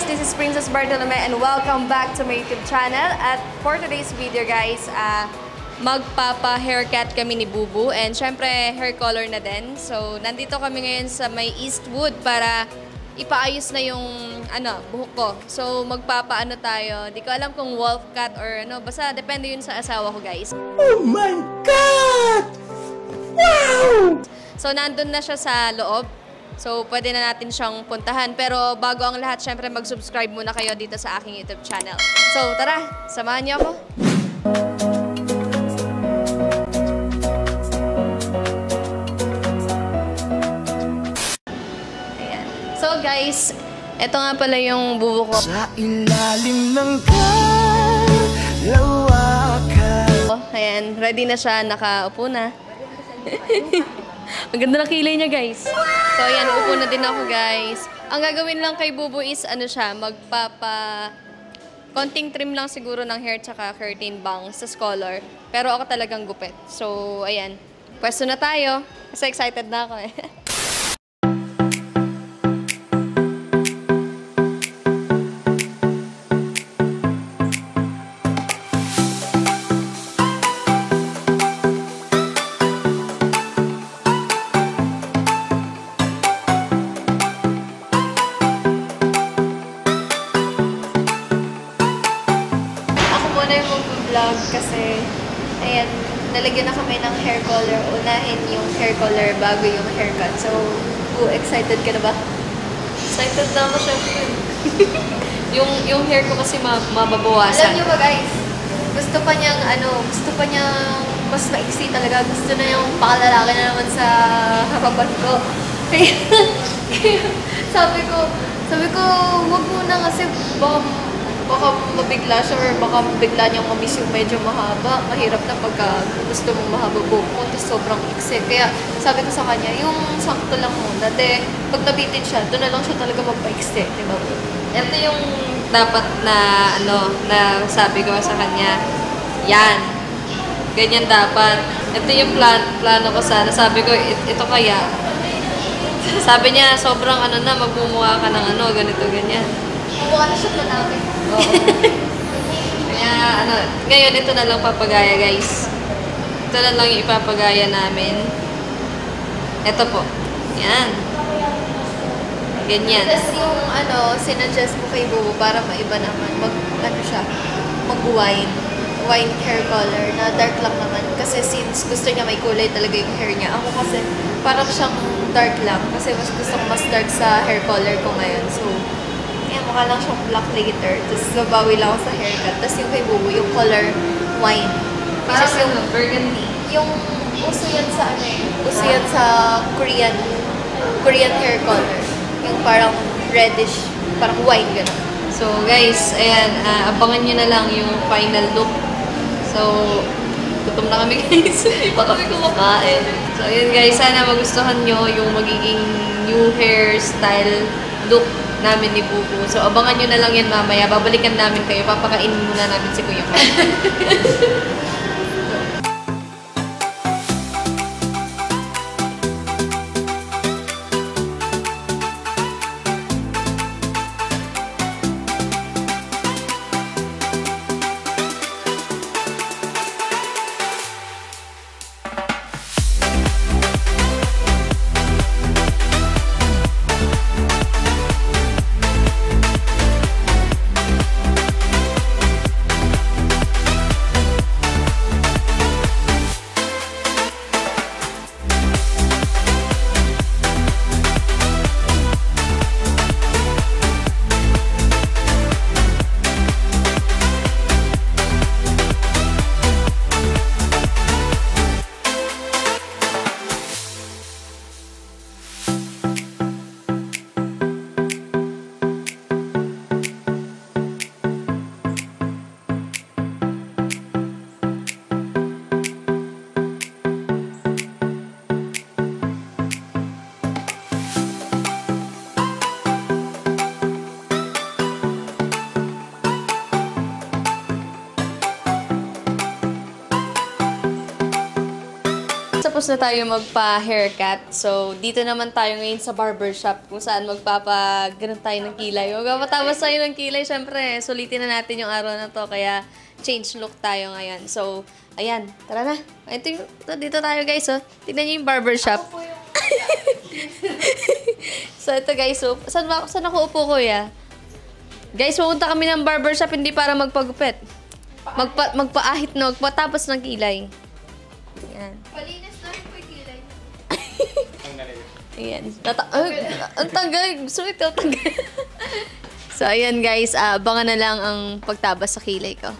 This is Princess Bartolome and welcome back to my YouTube channel. At for today's video guys, magpapa-haircut kami ni Bubu and syempre hair color na din. So nandito kami ngayon sa may Eastwood para ipaayos na yung buhok ko. So magpapaano tayo, di ko alam kung wolf cut or basta depende yun sa asawa ko guys. Oh my God! Wow! So nandun na siya sa loob. So, pwede na natin siyang puntahan. Pero bago ang lahat, syempre mag-subscribe muna kayo dito sa aking YouTube channel. So, tara! Samahan niyo ako! Ayan. So, guys, ito nga pala yung bubo ko. Sa ilalim ng kalawakan. Ayan, ready na siya. Nakaupo na. Ang ganda ng kilay niya, guys. So, ayan, upo na din ako, guys. Ang gagawin lang kay Bubu is, konting trim lang siguro ng hair tsaka curtain bangs sa color. Pero ako talagang gupit. So, ayan. Pwesto na tayo. Kasi excited na ako eh. Kasi, ayan, nalagyan na kami ng hair color. Unahin yung hair color bago yung haircut. So, excited ka na ba? Excited na ako, syempre. yung hair ko kasi mababawasan. Alam niyo ba guys, gusto pa niyang mas maiksi talaga. Gusto na yung pakalalaki na naman sa harapan ko. Kaya sabi ko, wag muna kasi baka mabigla siya or baka bigla niyang mamiss yung medyo mahaba. Mahirap na pagka gusto mong mahaba buhok mo, tapos sobrang iksi. Kaya sabi ko sa kanya, yung sakto lang muna. Dati, pag nabitin siya, doon na lang siya talaga magpa-iksi. Diba? Ito yung dapat na, na sabi ko sa kanya, yan. Ganyan dapat. Ito yung plano ko sana. Sabi ko, ito kaya. Sabi niya, sobrang magmumukha ka ng ganito, ganyan. Mukha na siya planawin. Oo. Kaya, ngayon ito na lang papagaya, guys. Ito na lang yung ipapagaya namin. Ito po. Yan. Ganyan. Tapos yung, sinuggest ko kay Bubu para maiba naman, mag-wine. Wine hair color na dark lang naman. Kasi since gusto niya may kulay talaga yung hair niya. Ako kasi, parang siyang dark lang. Kasi mas gusto ko mas dark sa hair color ko ngayon. So, mukha lang siyang black later. Tapos babawi lang ako sa haircut. Tapos yung kay Bubu, yung color wine. Parang yung burgundy. Yung uso yan sa uso yan sa Korean hair color. Yung parang reddish, parang wine gano'n. So guys, ayan, abangan nyo na lang yung final look. So, gutom na kami guys. Hindi pa kami kumakain. So ayan guys, sana magustuhan nyo yung magiging new hairstyle look namin ni Bubu. So, abangan nyo na lang yan mamaya. Babalikan namin kayo. Papakainin muna namin si Kuya Mark. tapos na tayo magpa-haircut. So, dito naman tayo ngayon sa barbershop kung saan magpapaganon tayo ng kilay. Magpapatapos tayo ng kilay, syempre, sulitin na natin yung araw na to. Kaya, change look tayo ngayon. So, ayan, tara na. Dito tayo guys, oh. Tignan niyo yung barbershop. So, ito guys, so, saan ako upo, kuya? Guys, pupunta kami ng barbershop hindi para magpagupit. Magpaahit na, magpatapos ng kilay. Ayan. Palinis na po yung kilay. Ayan. Ang tagal. Gusto ko ito, tagal. So, ayan guys. Abangan na lang ang pagtabas sa kilay ko.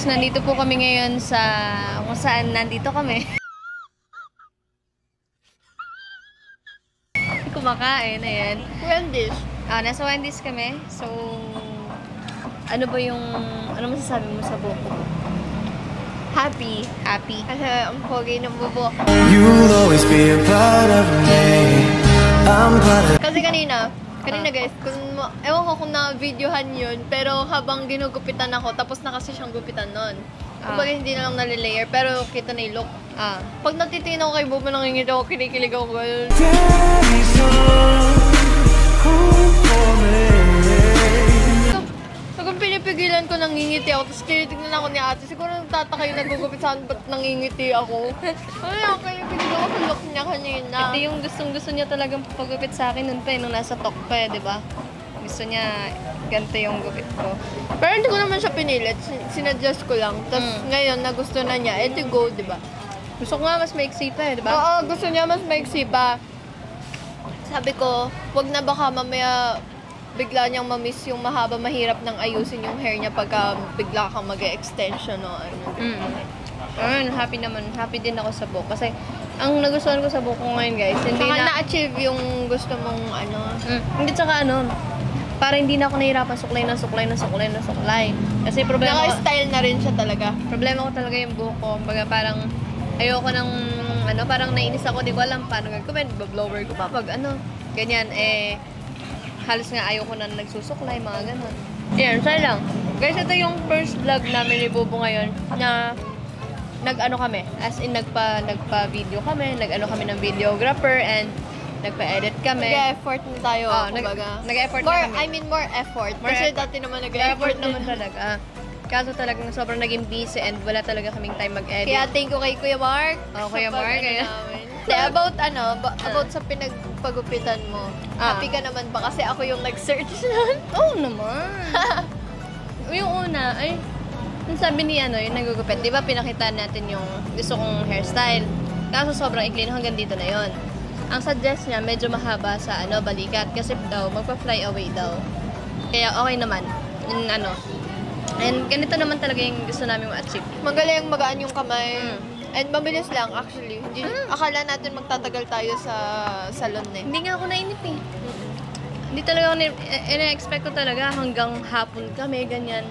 Nandito po kami ngayon sa kung saan nandito kami. Kumakain, ayan. Wendy's. Nasa Wendy's kami. So, ano masasabi mo sa buhok ko? Happy. Happy. Kasi ang pogi ng bubo. You'll always be a part of me. I'm part of Kasi kanina guys, ewan ko kung na-videohan yun, pero habang ginugupitan ako, tapos na kasi siyang gupitan nun. Kumbaga hindi na lang nalilayer, pero kita na yung look. Pag natitingin ako kay Bobo, nangingit ako, kinikilig ako. Daddy's home for me. Pag pinipigilan ko, nangingiti ako, tapos tinitignan ako ni ate, siguro nagtataka yung nagugupit saan, ba't nangingiti ako? Ay, okay, pinigil ako sa look niya kanina. Ito yung gustong-gusto niya talagang pagupit sa akin nun pa, nung nasa talk pa, di ba? Gusto niya, ganito yung gupit ko. Pero hindi ko naman siya pinilit, sinadjust ko lang. Tapos ngayon, nagusto na niya, ito go, di ba? Gusto ko nga mas maiksi pa, di ba? Oo, gusto niya mas maiksi pa. Sabi ko, wag na baka mamaya bigla niyang mamiss yung mahaba, mahirap nang ayusin yung hair niya pagka bigla kang mag-extension o ano. Ayun, happy naman. Happy din ako sa buhok. Kasi, ang nagustuhan ko sa buhok ko ngayon, guys, hindi Saka na... na-achieve yung gusto mong ano. Hindi, tsaka para hindi na ako nahirapan suklay. Kasi problema ko... Naka-style na rin siya talaga. Problema ko talaga yung buhok ko. Baga parang, ayoko ng, parang nainis ako, di ko alam paano gagawin. Blower ko pa, ganyan, halos nga ayaw ko na nagsusuklay, mga ganon. Ayan, sorry lang. Guys, ito yung first vlog namin ni Bobo ngayon na kami. As in, nagpa-video kami, kami ng videographer and nagpa-edit kami. Nag-effort na tayo, kumbaga. Nag-effort na kami. I mean, more effort. More Kasi effort. dati naman nag-effort naman talaga. Kaso talagang sobrang naging busy and wala talaga kaming time mag-edit. Kaya thank you kay Kuya Mark. Kuya Mark, kaya... About sa pinagpagupitan mo. Happy ka naman ba? Kasi ako yung nag-search nun. Oo naman. Yung una, yung sabi ni yung nagugupit, di ba pinakita natin yung gusto kong hairstyle. Kaso sobrang ikli, hanggang dito na yon. Ang suggest niya, medyo mahaba sa balikat. Kasi daw, magpa-fly away daw. Kaya okay naman. And ganito naman talaga yung gusto namin ma-achieve. Magaling magaan yung kamay. And mabilis lang actually. Akala natin magtatagal tayo sa salon eh. Hindi nga ako nainip eh. Hindi talaga ako ina-expect ko talaga hanggang hapon kami, ganyan.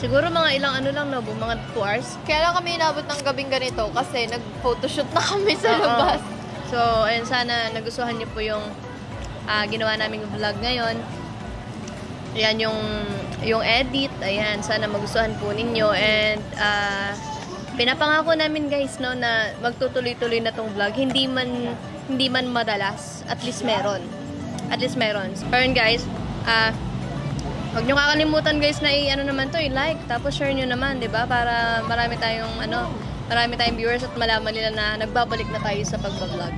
Siguro mga ilang mga 2 hours. Kaya lang kami inabot ng gabing ganito kasi nag-photoshoot na kami sa labas. So, ayun, sana nagustuhan niyo po yung ginawa naming vlog ngayon. Ayan yung edit. Ayan, sana magustuhan po ninyo. And, pinapangako namin guys na magtutuloy-tuloy na tong vlog. Hindi man madalas, at least meron. Pero guys, Huwag nyo kakalimutan guys na i-ano naman to, i-like, tapos share nyo naman, di ba? Para marami tayong viewers at malaman nila na nagbabalik na tayo sa pagbablog.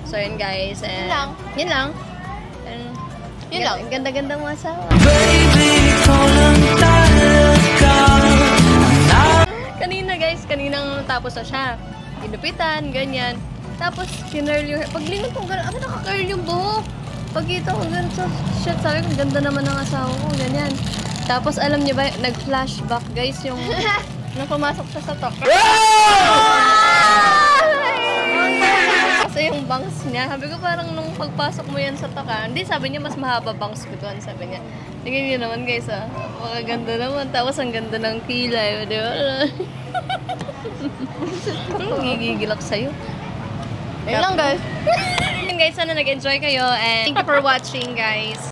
So yun guys, and yun lang. And Yun lang. Ang ganda-ganda mo asawa. Baby, kulang talaga. Kaninang tapos na siya. Ginupitan, ganyan. Tapos, kinurl yung hair. Paglingon ko, gano'n, naka-curl yung buhok. Pagkita ko, gano'n, so, shit, sabi ko, ganda naman ng asawa ko, ganyan. Tapos, alam niyo ba, nag-flashback, guys, yung, nung pumasok siya sa talk. Kasi yung bangs niya, sabi ko parang nung pagpasok mo yan sa toka, hindi, sabi niya, mas mahaba bangs ko doon, sabi niya. Tingnan niyo naman, guys, makaganda naman. Tapos, ang ganda ng kilay, di ba? Gigigil ako sa'yo. Yun lang guys. Yun guys, sana nag-enjoy kayo and thank you for watching guys.